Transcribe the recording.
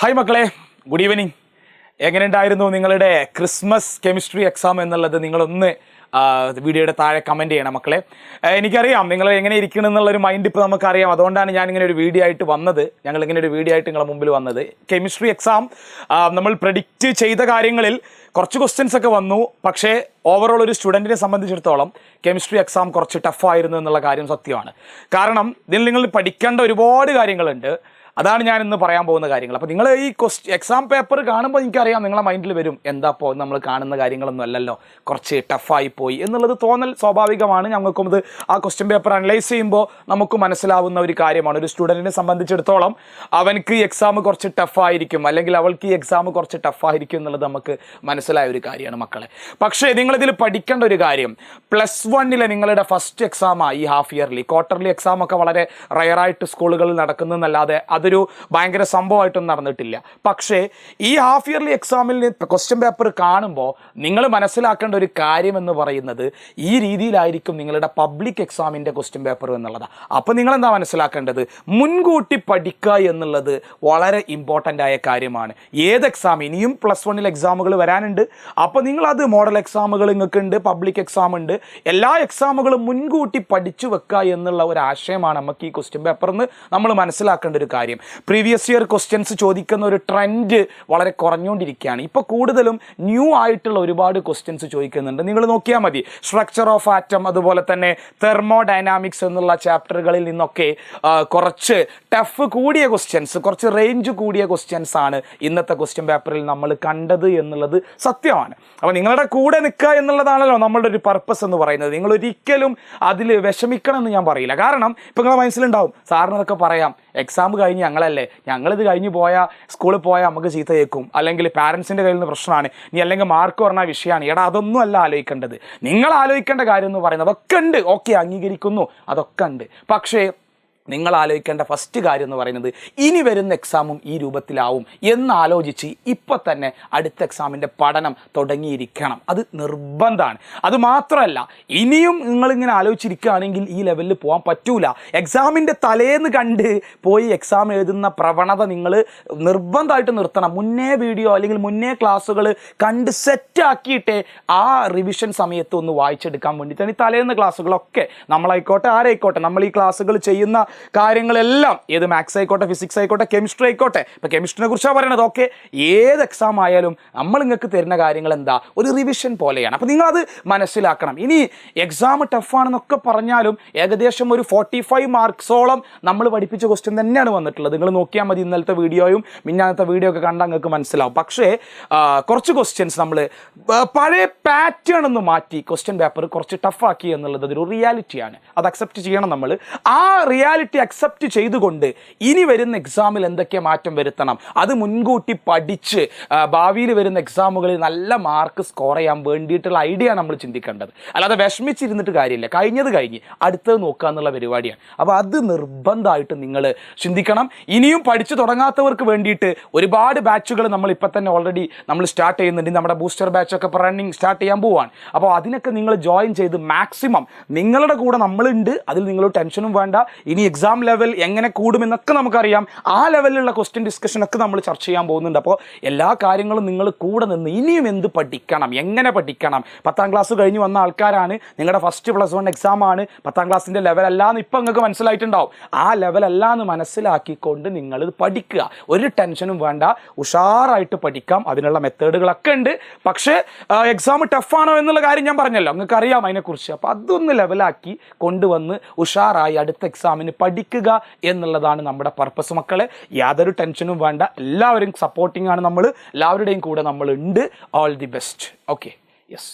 Hi മക്കളെ, good evening. എങ്ങനെയുണ്ടായിരുന്നു നിങ്ങളുടെ ക്രിസ്മസ് കെമിസ്ട്രി എക്സാം എന്നുള്ളത്? നിങ്ങളൊന്ന് വീഡിയോയുടെ താഴെ കമൻറ്റ് ചെയ്യണം മക്കളെ. എനിക്കറിയാം നിങ്ങൾ എങ്ങനെ ഇരിക്കണം എന്നുള്ളൊരു മൈൻഡ് ഇപ്പോൾ നമുക്കറിയാം. അതുകൊണ്ടാണ് ഞാനിങ്ങനെ ഒരു വീഡിയോ ആയിട്ട് വന്നത്, ഞങ്ങളിങ്ങനെ ഒരു വീഡിയോ ആയിട്ട് നിങ്ങളുടെ മുമ്പിൽ വന്നത്. കെമിസ്ട്രി എക്സാം നമ്മൾ പ്രെഡിക്റ്റ് ചെയ്ത കാര്യങ്ങളിൽ കുറച്ച് ക്വസ്റ്റ്യൻസ് ഒക്കെ വന്നു. പക്ഷേ ഓവറോൾ ഒരു സ്റ്റുഡൻറ്റിനെ സംബന്ധിച്ചിടത്തോളം കെമിസ്ട്രി എക്സാം കുറച്ച് ടഫായിരുന്നു എന്നുള്ള കാര്യം സത്യമാണ്. കാരണം ഇതിൽ നിങ്ങൾ പഠിക്കേണ്ട ഒരുപാട് കാര്യങ്ങളുണ്ട്. അതാണ് ഞാൻ ഇന്ന് പറയാൻ പോകുന്ന കാര്യങ്ങൾ. അപ്പോൾ നിങ്ങൾ ഈ എക്സാം പേപ്പർ കാണുമ്പോൾ എനിക്കറിയാം നിങ്ങളെ മൈൻഡിൽ വരും, എന്താ ഇപ്പോൾ നമ്മൾ കാണുന്ന കാര്യങ്ങളൊന്നും അല്ലല്ലോ, കുറച്ച് ടഫായി പോയി എന്നുള്ളത് തോന്നൽ സ്വാഭാവികമാണ്. ഞങ്ങൾക്കും ഇത് ആ ക്വസ്റ്റ്യൻ പേപ്പർ അനലൈസ് ചെയ്യുമ്പോൾ നമുക്ക് മനസ്സിലാവുന്ന ഒരു കാര്യമാണ്. ഒരു സ്റ്റുഡൻറ്റിനെ സംബന്ധിച്ചിടത്തോളം അവനക്ക് ഈ എക്സാം കുറച്ച് ടഫായിരിക്കും, അല്ലെങ്കിൽ അവൾക്ക് ഈ എക്സാം കുറച്ച് ടഫായിരിക്കും എന്നുള്ളത് നമുക്ക് മനസ്സിലായ ഒരു കാര്യമാണ് മക്കളെ. പക്ഷേ നിങ്ങളിതിൽ പഠിക്കേണ്ട ഒരു കാര്യം, +1 നിങ്ങളുടെ ഫസ്റ്റ് എക്സാമാണ് ഈ ഹാഫ് ഇയർലി. ക്വാർട്ടർലി എക്സാമൊക്കെ വളരെ റയറായിട്ട് സ്കൂളുകളിൽ നടക്കുന്നതെന്നല്ലാതെ അതൊരു ഭയങ്കര സംഭവമായിട്ടൊന്നും നടന്നിട്ടില്ല. പക്ഷേ ഈ ഹാഫ് ഇയർലി എക്സാമിൽ ക്വസ്റ്റ്യൻ പേപ്പർ കാണുമ്പോൾ നിങ്ങൾ മനസ്സിലാക്കേണ്ട ഒരു കാര്യം എന്ന് പറയുന്നത്, ഈ രീതിയിലായിരിക്കും നിങ്ങളുടെ പബ്ലിക് എക്സാമിൻ്റെ ക്വസ്റ്റ്യൻ പേപ്പർ എന്നുള്ളതാണ്. അപ്പോൾ നിങ്ങളെന്താ മനസ്സിലാക്കേണ്ടത്? മുൻകൂട്ടി പഠിക്കുക എന്നുള്ളത് വളരെ ഇമ്പോർട്ടൻ്റ് ആയ കാര്യമാണ്. ഏത് എക്സാം, ഇനിയും +1 എക്സാമുകൾ വരാനുണ്ട്. അപ്പോൾ നിങ്ങളത് മോഡൽ എക്സാമുകൾ നിങ്ങൾക്കുണ്ട്, പബ്ലിക് എക്സാം ഉണ്ട്. എല്ലാ എക്സാമുകളും മുൻകൂട്ടി പഠിച്ചു വെക്കുക എന്നുള്ള ഒരു ആശയമാണ് നമുക്ക് ഈ ക്വസ്റ്റ്യൻ പേപ്പറിന് നമ്മൾ മനസ്സിലാക്കേണ്ട ഒരു കാര്യം. പ്രീവിയസ് ഇയർ ക്വസ്റ്റ്യൻസ് ചോദിക്കുന്ന ഒരു ട്രെൻഡ് വളരെ കുറഞ്ഞുകൊണ്ടിരിക്കുകയാണ്. ഇപ്പോൾ കൂടുതലും ന്യൂ ആയിട്ടുള്ള ഒരുപാട് ക്വസ്റ്റ്യൻസ് ചോദിക്കുന്നുണ്ട്. നിങ്ങൾ നോക്കിയാൽ മതി, സ്ട്രക്ചർ ഓഫ് ആറ്റം, അതുപോലെ തന്നെ തെർമോഡൈനാമിക്സ് എന്നുള്ള ചാപ്റ്ററുകളിൽ നിന്നൊക്കെ കുറച്ച് ടഫ് കൂടിയ ക്വസ്റ്റ്യൻസ്, കുറച്ച് റേഞ്ച് കൂടിയ ക്വസ്റ്റ്യൻസ് ആണ് ഇന്നത്തെ ക്വസ്റ്റ്യൻ പേപ്പറിൽ നമ്മൾ കണ്ടത് എന്നുള്ളത് സത്യമാണ്. അപ്പോൾ നിങ്ങളുടെ കൂടെ നിൽക്കുക എന്നുള്ളതാണല്ലോ നമ്മളുടെ ഒരു പർപ്പസ് എന്ന് പറയുന്നത്. നിങ്ങൾ ഒരിക്കലും അതിൽ വിഷമിക്കണം എന്ന് ഞാൻ പറയില്ല. കാരണം ഇപ്പം നിങ്ങളുടെ മനസ്സിലുണ്ടാവും, സാറിനതൊക്കെ പറയാം, എക്സാം കഴിഞ്ഞ് ഞങ്ങളിത് കഴിഞ്ഞ് പോയാൽ സ്കൂളിൽ പോയാൽ നമുക്ക് ചീത്ത കേൾക്കും, അല്ലെങ്കിൽ പാരൻസിൻ്റെ കയ്യിൽ നിന്ന് പ്രശ്നമാണ്, നീ അല്ലെങ്കിൽ മാർക്ക് പറഞ്ഞ വിഷയമാണ്. എടാ, അതൊന്നും അല്ല ആലോചിക്കേണ്ടത്. നിങ്ങൾ ആലോചിക്കേണ്ട കാര്യം എന്ന് പറയുന്നത് അതൊക്കെ ഉണ്ട്. ഓക്കെ, അംഗീകരിക്കുന്നു, അതൊക്കെ ഉണ്ട്. പക്ഷേ നിങ്ങൾ ആലോചിക്കേണ്ട ഫസ്റ്റ് കാര്യം എന്ന് പറയുന്നത്, ഇനി വരുന്ന എക്സാമും ഈ രൂപത്തിലാവും എന്നാലോചിച്ച് ഇപ്പം തന്നെ അടുത്ത എക്സാമിൻ്റെ പഠനം തുടങ്ങിയിരിക്കണം. അത് നിർബന്ധമാണ്. അതുമാത്രമല്ല, ഇനിയും നിങ്ങളിങ്ങനെ ആലോചിച്ചിരിക്കുകയാണെങ്കിൽ ഈ ലെവലിൽ പോകാൻ പറ്റൂല. എക്സാമിൻ്റെ തലേന്ന് കണ്ട് പോയി എക്സാം എഴുതുന്ന പ്രവണത നിങ്ങൾ നിർബന്ധമായിട്ട് നിർത്തണം. മുന്നേ വീഡിയോ അല്ലെങ്കിൽ മുന്നേ ക്ലാസ്സുകൾ കണ്ട് സെറ്റാക്കിയിട്ടേ ആ റിവിഷൻ സമയത്ത് ഒന്ന് വായിച്ചെടുക്കാൻ വേണ്ടിയിട്ടാണ് ഈ തലേന്ന് ക്ലാസ്സുകളൊക്കെ. നമ്മളായിക്കോട്ടെ ആരായിക്കോട്ടെ, നമ്മൾ ഈ ക്ലാസ്സുകൾ ചെയ്യുന്ന കാര്യങ്ങളെല്ലാം, ഏത് മാത്സ് ആയിക്കോട്ടെ, ഫിസിക്സ് ആയിക്കോട്ടെ, കെമിസ്ട്രി ആയിക്കോട്ടെ. ഇപ്പോൾ കെമിസ്ട്രിനെ കുറിച്ചാണ് പറയണത്. ഓക്കെ, ഏത് എക്സാം ആയാലും നമ്മൾ നിങ്ങൾക്ക് തരുന്ന കാര്യങ്ങൾ എന്താ, ഒരു റിവിഷൻ പോലെയാണ്. അപ്പോൾ നിങ്ങളത് മനസ്സിലാക്കണം. ഇനി എക്സാം ടഫാണെന്നൊക്കെ പറഞ്ഞാലും ഏകദേശം ഒരു 45 മാർക്സോളം നമ്മൾ പഠിപ്പിച്ച ക്വസ്റ്റ്യൻ തന്നെയാണ് വന്നിട്ടുള്ളത്. നിങ്ങൾ നോക്കിയാൽ മതി, ഇന്നലത്തെ വീഡിയോയും മിന്നാന്നത്തെ വീഡിയോ ഒക്കെ കണ്ടാൽ നിങ്ങൾക്ക് മനസ്സിലാവും. പക്ഷേ കുറച്ച് ക്വസ്റ്റ്യൻസ് നമ്മൾ പഴയ പാറ്റേൺ ഒന്ന് മാറ്റി ക്വസ്റ്റ്യൻ പേപ്പർ കുറച്ച് ടഫാക്കി എന്നുള്ളത് അതൊരു റിയാലിറ്റിയാണ്. അത് അക്സെപ്റ്റ് ചെയ്യണം നമ്മൾ. ആ റിയാലിറ്റി അക്സെപ്റ്റ് ചെയ്തുകൊണ്ട് ഇനി വരുന്ന എക്സാമിൽ എന്തൊക്കെ മാറ്റം വരുത്തണം, അത് മുൻകൂട്ടി പഠിച്ച് ഭാവിയിൽ വരുന്ന എക്സാമുകളിൽ നല്ല മാർക്ക് സ്കോർ ചെയ്യാൻ വേണ്ടിയിട്ടുള്ള ഐഡിയ നമ്മൾ ചിന്തിക്കേണ്ടത്. അല്ലാതെ വിഷമിച്ചിരുന്നിട്ട് കാര്യമില്ല. കഴിഞ്ഞത് കഴിഞ്ഞ് അടുത്തത് നോക്കുക എന്നുള്ള പരിപാടിയാണ്. അപ്പോൾ അത് നിർബന്ധമായിട്ട് നിങ്ങൾ ചിന്തിക്കണം. ഇനിയും പഠിച്ചു തുടങ്ങാത്തവർക്ക് വേണ്ടിയിട്ട് ഒരുപാട് ബാച്ചുകൾ നമ്മൾ ഇപ്പം തന്നെ ഓൾറെഡി നമ്മൾ സ്റ്റാർട്ട് ചെയ്യുന്നുണ്ട്. നമ്മുടെ ബൂസ്റ്റർ ബാച്ചൊക്കെ റണ്ണിങ് സ്റ്റാർട്ട് ചെയ്യാൻ പോവാണ്. അപ്പോൾ അതിനൊക്കെ നിങ്ങൾ ജോയിൻ ചെയ്ത് മാക്സിമം നിങ്ങളുടെ കൂടെ നമ്മളുണ്ട്. അതിൽ നിങ്ങൾ ടെൻഷനും വേണ്ട. ഇനി എക്സാം ലെവൽ എങ്ങനെ കൂടുമെന്നൊക്കെ നമുക്കറിയാം. ആ ലെവലിലുള്ള ക്വസ്റ്റ്യൻ ഡിസ്കഷനൊക്കെ നമ്മൾ ചർച്ച ചെയ്യാൻ പോകുന്നുണ്ട്. അപ്പോൾ എല്ലാ കാര്യങ്ങളും നിങ്ങൾ കൂടെ നിന്ന് ഇനിയും എന്ത് പഠിക്കണം, എങ്ങനെ പഠിക്കണം. 10ാം ക്ലാസ് കഴിഞ്ഞ് വന്ന ആൾക്കാരാണ്, നിങ്ങളുടെ ഫസ്റ്റ് +1 എക്സാമാണ്. 10ാം ക്ലാസ്സിൻ്റെ ലെവലല്ലാന്ന് ഇപ്പം നിങ്ങൾക്ക് മനസ്സിലായിട്ടുണ്ടാവും. ആ ലെവലല്ലാന്ന് മനസ്സിലാക്കിക്കൊണ്ട് നിങ്ങളിത് പഠിക്കുക. ഒരു ടെൻഷനും വേണ്ട, ഉഷാറായിട്ട് പഠിക്കാം. അതിനുള്ള മെത്തേഡുകളൊക്കെ ഉണ്ട്. പക്ഷേ എക്സാം ടഫാണോ എന്നുള്ള കാര്യം ഞാൻ പറഞ്ഞല്ലോ, നിങ്ങൾക്ക് അറിയാം അതിനെക്കുറിച്ച്. അപ്പോൾ അതൊന്ന് ലെവലാക്കി കൊണ്ടുവന്ന് ഉഷാറായി അടുത്ത എക്സാമിന് പഠിക്കുക എന്നുള്ളതാണ് നമ്മുടെ പർപ്പസ് മക്കളെ. യാതൊരു ടെൻഷനും വേണ്ട. എല്ലാവരും സപ്പോർട്ടിംഗ് ആണ്. നമ്മൾ എല്ലാവരുടെയും കൂടെ നമ്മൾ ഉണ്ട്. All the best. Okay, yes.